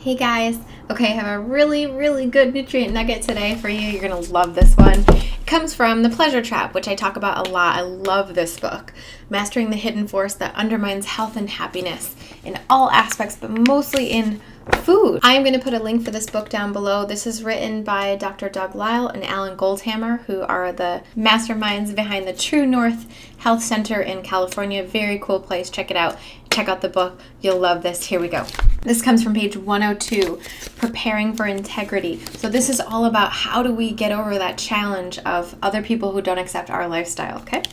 Hey guys, okay, I have a really good nutrient nugget today for you. You're gonna love this one. It comes from The Pleasure Trap, which I talk about a lot. I love this book. Mastering the hidden force that undermines health and happiness in all aspects, but mostly in food. I'm going to put a link for this book down below. This is written by Dr. Doug Lisle and Alan Goldhammer, who are the masterminds behind the True North Health Center in California. Very cool place. Check it out. Check out the book. You'll love this. Here we go. This comes from page 102, Preparing for Integrity. So this is all about how do we get over that challenge of other people who don't accept our lifestyle, okay?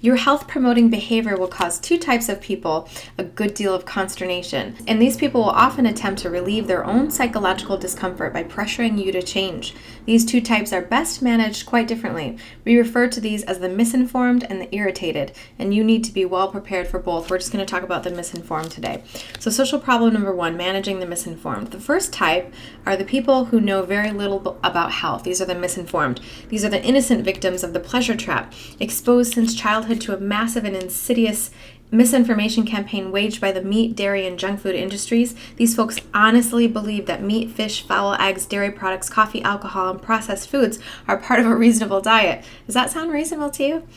Your health-promoting behavior will cause two types of people a good deal of consternation, and these people will often attempt to relieve their own psychological discomfort by pressuring you to change. These two types are best managed quite differently. We refer to these as the misinformed and the irritated, and you need to be well prepared for both. We're just going to talk about the misinformed today. So social problem number 1, managing the misinformed. The first type are the people who know very little about health. These are the misinformed. These are the innocent victims of the pleasure trap, exposed since childhood to a massive and insidious misinformation campaign waged by the meat, dairy, and junk food industries. These folks honestly believe that meat, fish, fowl, eggs, dairy products, coffee, alcohol, and processed foods are part of a reasonable diet. Does that sound reasonable to you?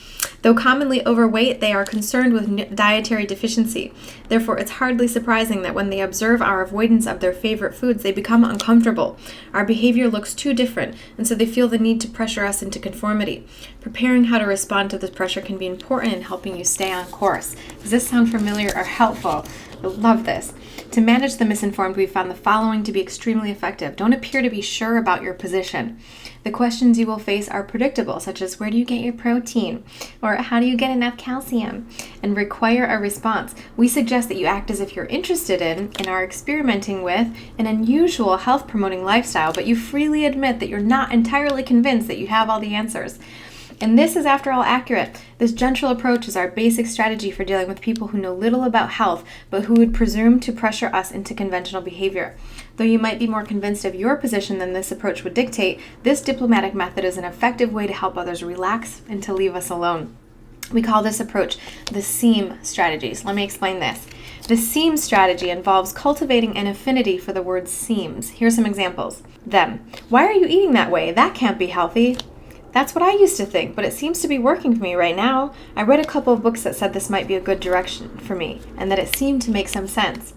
Though commonly overweight, they are concerned with dietary deficiency. Therefore, it's hardly surprising that when they observe our avoidance of their favorite foods, they become uncomfortable. Our behavior looks too different, and so they feel the need to pressure us into conformity. Preparing how to respond to this pressure can be important in helping you stay on course. Does this sound familiar or helpful? I love this. To manage the misinformed, we've found the following to be extremely effective. Don't appear to be sure about your position. The questions you will face are predictable, such as where do you get your protein? Or how do you get enough calcium? And require a response. We suggest that you act as if you're interested in and are experimenting with an unusual health-promoting lifestyle, but you freely admit that you're not entirely convinced that you have all the answers. And this is, after all, accurate. This gentle approach is our basic strategy for dealing with people who know little about health, but who would presume to pressure us into conventional behavior. Though you might be more convinced of your position than this approach would dictate, this diplomatic method is an effective way to help others relax and to leave us alone. We call this approach the SEAM strategies. Let me explain this. The SEAM strategy involves cultivating an affinity for the word seems. Here's some examples. Them. Why are you eating that way? That can't be healthy. That's what I used to think, but it seems to be working for me right now. I read a couple of books that said this might be a good direction for me, and that it seemed to make some sense.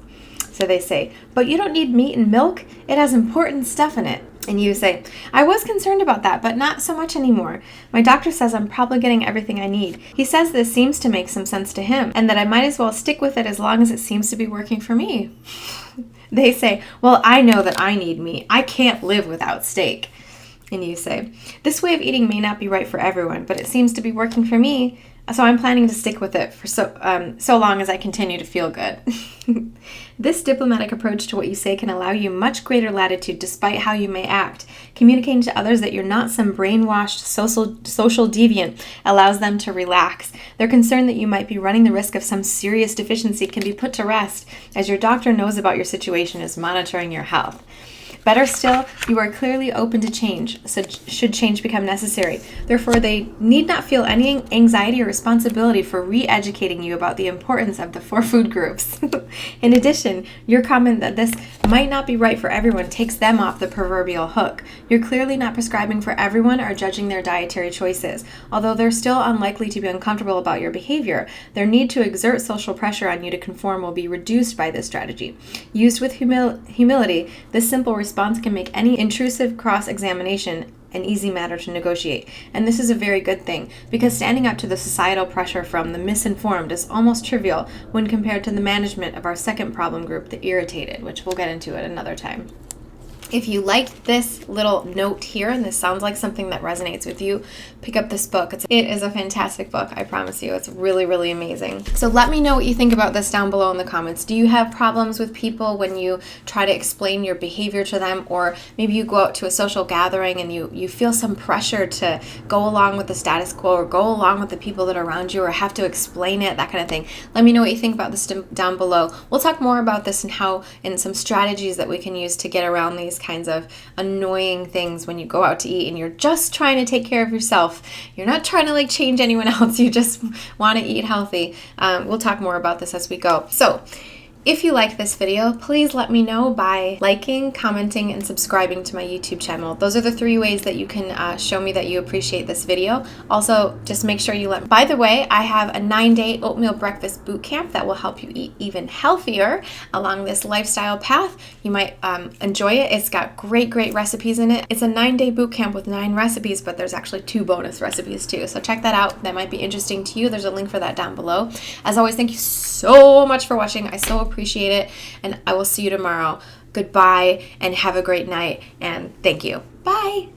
So they say, but you don't need meat and milk. It has important stuff in it. And you say, I was concerned about that, but not so much anymore. My doctor says I'm probably getting everything I need. He says this seems to make some sense to him, and that I might as well stick with it as long as it seems to be working for me. They say, well, I know that I need meat. I can't live without steak. And you say, this way of eating may not be right for everyone, but it seems to be working for me, so I'm planning to stick with it for so long as I continue to feel good. This diplomatic approach to what you say can allow you much greater latitude despite how you may act. Communicating to others that you're not some brainwashed social deviant allows them to relax. Their concern that you might be running the risk of some serious deficiency can be put to rest, as your doctor knows about your situation and is monitoring your health. Better still, you are clearly open to change, so should change become necessary. Therefore, they need not feel any anxiety or responsibility for re-educating you about the importance of the 4 food groups. In addition, your comment that this might not be right for everyone takes them off the proverbial hook. You're clearly not prescribing for everyone or judging their dietary choices. Although they're still unlikely to be uncomfortable about your behavior, their need to exert social pressure on you to conform will be reduced by this strategy. Used with humility, this simple response can make any intrusive cross-examination an easy matter to negotiate. And this is a very good thing, because standing up to the societal pressure from the misinformed is almost trivial when compared to the management of our second problem group, the irritated, which we'll get into at another time. If you liked this little note here, and this sounds like something that resonates with you, pick up this book. It is a fantastic book, I promise you. It's really amazing. So let me know what you think about this down below in the comments. Do you have problems with people when you try to explain your behavior to them? Or maybe you go out to a social gathering and you feel some pressure to go along with the status quo or go along with the people that are around you or have to explain it, that kind of thing. Let me know what you think about this down below. We'll talk more about this and some strategies that we can use to get around these kinds of annoying things when you go out to eat and you're just trying to take care of yourself. You're not trying to change anyone else. You just want to eat healthy. We'll talk more about this as we go. So If you like this video, please let me know by liking, commenting, and subscribing to my YouTube channel. Those are the 3 ways that you can show me that you appreciate this video. Also, just make sure you let me. By the way, I have a 9-day oatmeal breakfast boot camp that will help you eat even healthier along this lifestyle path. You might enjoy it. It's got great recipes in it. It's a 9-day boot camp with 9 recipes, but there's actually 2 bonus recipes too. So check that out. That might be interesting to you. There's a link for that down below. As always, thank you so much for watching. I so appreciate it, and I will see you tomorrow. Goodbye, and have a great night, and thank you. Bye.